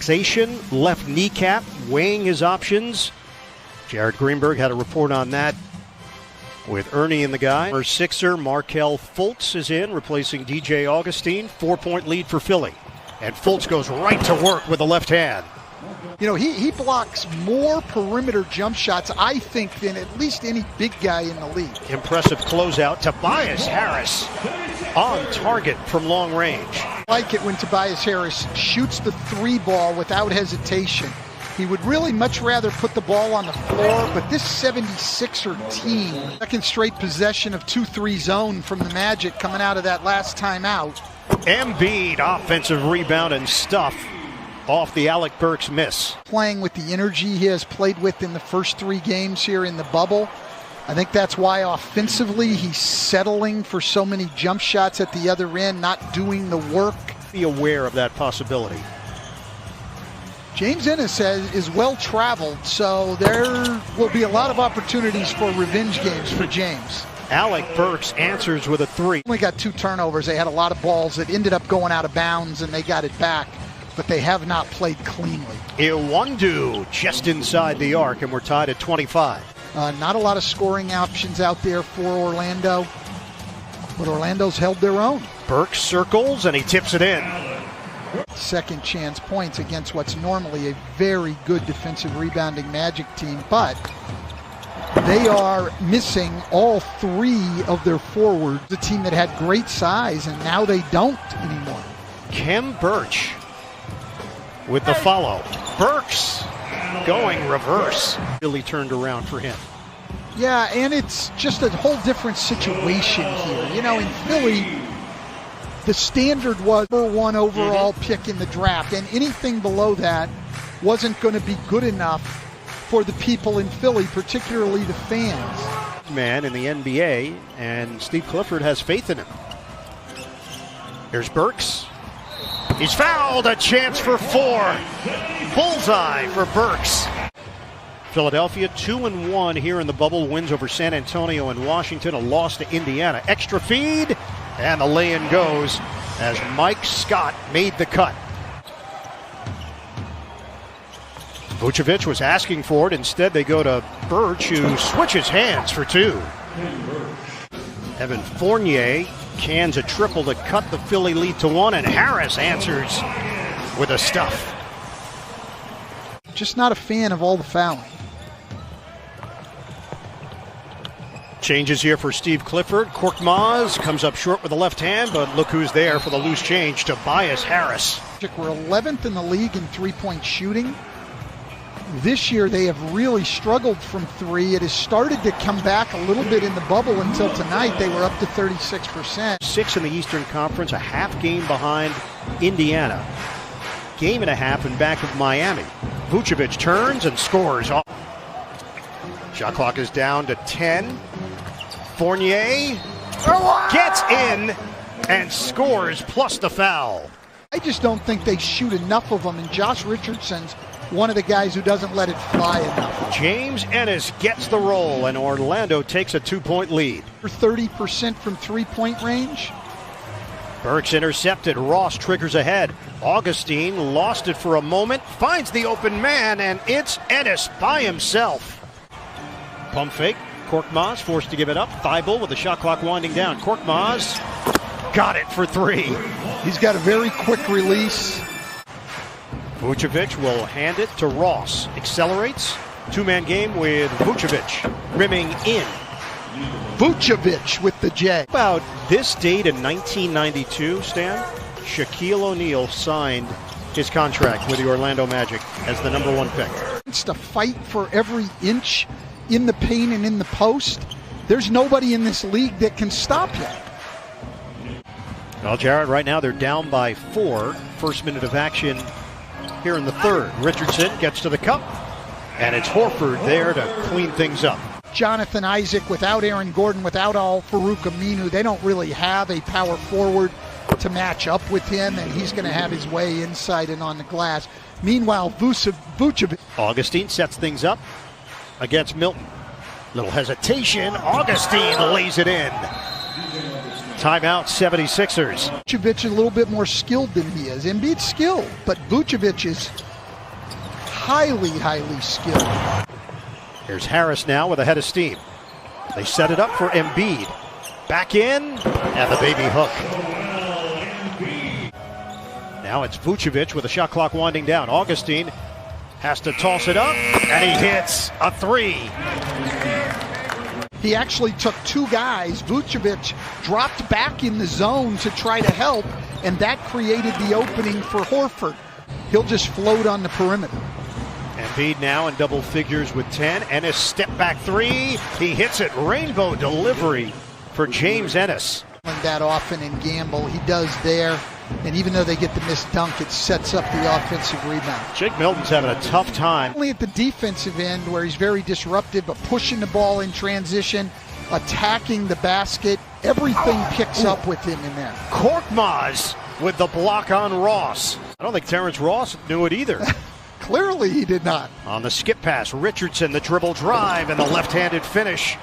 relaxation, left kneecap, weighing his options. Jared Greenberg had a report on that with Ernie and the guy. Our Sixer, Markelle Fultz, is in, replacing DJ Augustine. 4-point lead for Philly. And Fultz goes right to work with the left hand. You know, he blocks more perimeter jump shots, I think, than at least any big guy in the league. Impressive closeout. Tobias Harris on target from long range. I like it when Tobias Harris shoots the three ball without hesitation. He would really much rather put the ball on the floor, but this 76er team, second straight possession of 2-3 zone from the Magic coming out of that last timeout. Embiid, offensive rebound and stuff off the Alec Burks miss. Playing with the energy he has played with in the first 3 games here in the bubble. I think that's why offensively he's settling for so many jump shots at the other end, not doing the work. Be aware of that possibility. James Ennis is well-traveled, so there will be a lot of opportunities for revenge games for James. Alec Burks answers with a 3. Only got 2 turnovers. They had a lot of balls that ended up going out of bounds, and they got it back, but they have not played cleanly. Iwundu just inside the arc, and we're tied at 25. Not a lot of scoring options out there for Orlando, but Orlando's held their own. Burks circles, and he tips it in. Second chance points against what's normally a very good defensive rebounding Magic team, but they are missing all 3 of their forwards. The team that had great size, and now they don't anymore. Kem Birch with the follow. Burks going reverse. Really turned around for him. Yeah, and it's just a whole different situation here. You know, in Philly, the standard was number 1 overall pick in the draft, and anything below that wasn't going to be good enough for the people in Philly, particularly the fans. Man in the NBA, and Steve Clifford has faith in him. Here's Burks. He's fouled. A chance for 4. Bullseye for Burks. Philadelphia 2-1 here in the bubble. Wins over San Antonio and Washington. A loss to Indiana. Extra feed. And the lay-in goes as Mike Scott made the cut. Vucevic was asking for it. Instead, they go to Birch, who switches hands for 2. Evan Fournier cans a triple to cut the Philly lead to 1, and Harris answers with a stuff. Just not a fan of all the fouling. Changes here for Steve Clifford. Korkmaz comes up short with the left hand, but look who's there for the loose change. Tobias Harris. We're 11th in the league in three-point shooting. This year they have really struggled from 3. It has started to come back a little bit in the bubble until tonight. They were up to 36%. 6 in the Eastern Conference, a half game behind Indiana. Game and a half in back of Miami. Vucevic turns and scores. Shot clock is down to 10. Fournier gets in and scores, plus the foul. I just don't think they shoot enough of them, and Josh Richardson's one of the guys who doesn't let it fly enough. James Ennis gets the roll, and Orlando takes a 2-point lead. 30% from three-point range. Burks intercepted. Ross triggers ahead. Augustine lost it for a moment, finds the open man, and it's Ennis by himself. Pump fake. Korkmaz forced to give it up. Thibault with the shot clock winding down. Korkmaz got it for 3. He's got a very quick release. Vucevic will hand it to Ross. Accelerates. 2-man game with Vucevic rimming in. Vucevic with the J. About this date in 1992, Stan, Shaquille O'Neal signed his contract with the Orlando Magic as the number 1 pick. It's to fight for every inch in the paint and in the post. There's nobody in this league that can stop him. Well, Jared, right now they're down by 4. First minute of action here in the 3rd. Richardson gets to the cup, and it's Horford there to clean things up. Jonathan Isaac, without Aaron Gordon, without Al-Farouq Aminu, they don't really have a power forward to match up with him, and he's going to have his way inside and on the glass. Meanwhile, Vucevic. Augustine sets things up against Milton. Little hesitation. Augustine lays it in. Timeout, 76ers. Vucevic is a little bit more skilled than he is. Embiid's skilled, but Vucevic is highly, highly skilled. Here's Harris now with a head of steam. They set it up for Embiid. Back in, and the baby hook. Now it's Vucevic with the shot clock winding down. Augustine has to toss it up, and he hits a three. He actually took two guys. Vucevic dropped back in the zone to try to help, and that created the opening for Horford. He'll just float on the perimeter. Embiid now in double figures with 10. Ennis step back three. He hits it. Rainbow delivery for James Ennis. That often in Gamble, he does there. And even though they get the missed dunk, it sets up the offensive rebound. Jake Milton's having a tough time. Only at the defensive end where he's very disruptive, but pushing the ball in transition, attacking the basket, everything picks up with him in there. Korkmaz with the block on Ross. I don't think Terrence Ross knew it either. Clearly he did not. On the skip pass, Richardson, the dribble drive, and the left-handed finish.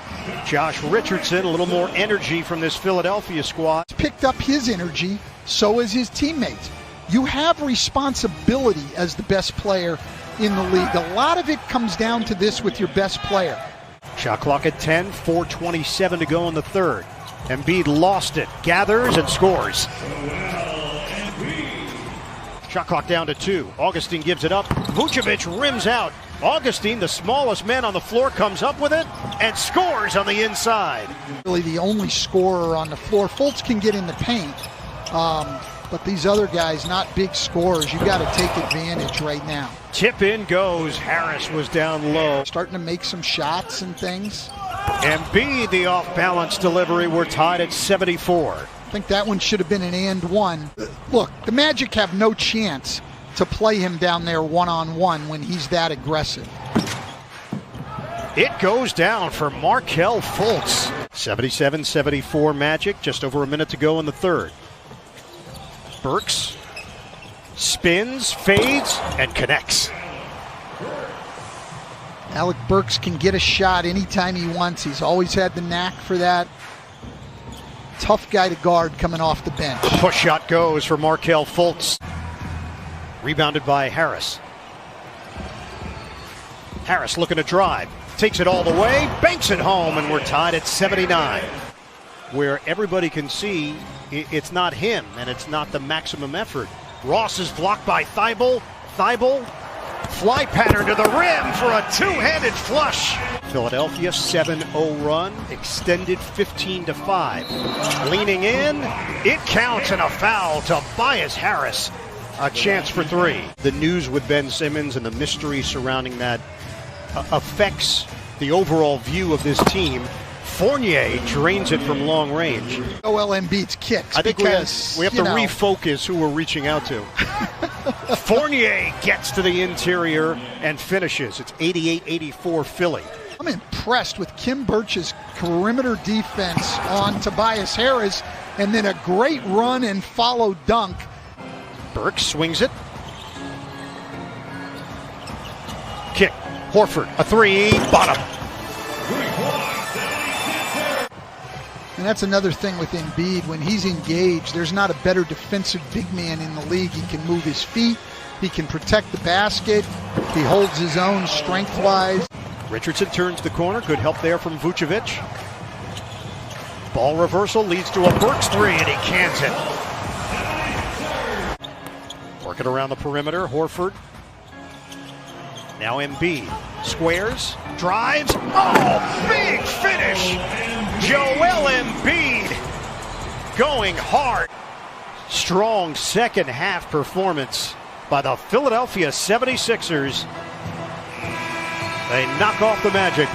Josh Richardson, a little more energy from this Philadelphia squad. He's picked up his energy, so has his teammates. You have responsibility as the best player in the league. A lot of it comes down to this with your best player. Shot clock at 10, 4:27 to go in the third. Embiid lost it, gathers and scores. Shot clock down to 2. Augustine gives it up. Vucevic rims out. Augustine, the smallest man on the floor, comes up with it and scores on the inside. Really the only scorer on the floor. Fultz can get in the paint, but these other guys, not big scorers. You've got to take advantage right now. Tip in goes. Harris was down low. Starting to make some shots and things. Embiid, the off-balance delivery. We're tied at 74. I think that one should have been an and one. Look, the Magic have no chance to play him down there one-on-one when he's that aggressive. It goes down for Markelle Fultz. 77-74 Magic, just over a minute to go in the third. Burks spins, fades, and connects. Alec Burks can get a shot anytime he wants. He's always had the knack for that. Tough guy to guard coming off the bench. Push shot goes for Markelle Fultz. Rebounded by Harris. Harris looking to drive. Takes it all the way, banks it home, and we're tied at 79. Where everybody can see it's not him, and it's not the maximum effort. Ross is blocked by Thibault. Thibault, fly pattern to the rim for a two-handed flush. Philadelphia 7-0 run, extended 15-5. Leaning in, it counts, and a foul to Tobias Harris. A chance for three. The news with Ben Simmons and the mystery surrounding that affects the overall view of this team. Fournier drains it from long range. Joel Embiid's kicks. I think we have to refocus who we're reaching out to. Fournier gets to the interior and finishes. It's 88-84 Philly. I'm impressed with Kim Birch's perimeter defense on Tobias Harris, and then a great run and follow dunk. Burks swings it. Kick. Horford, a three, bottom. And that's another thing with Embiid. When he's engaged, there's not a better defensive big man in the league. He can move his feet. He can protect the basket. He holds his own strength-wise. Richardson turns the corner. Good help there from Vucevic. Ball reversal leads to a Burks three, and he cans it. Working around the perimeter, Horford. Now Embiid. Squares, drives. Oh, big finish! Joel Embiid going hard. Strong second half performance by the Philadelphia 76ers. They knock off the Magic.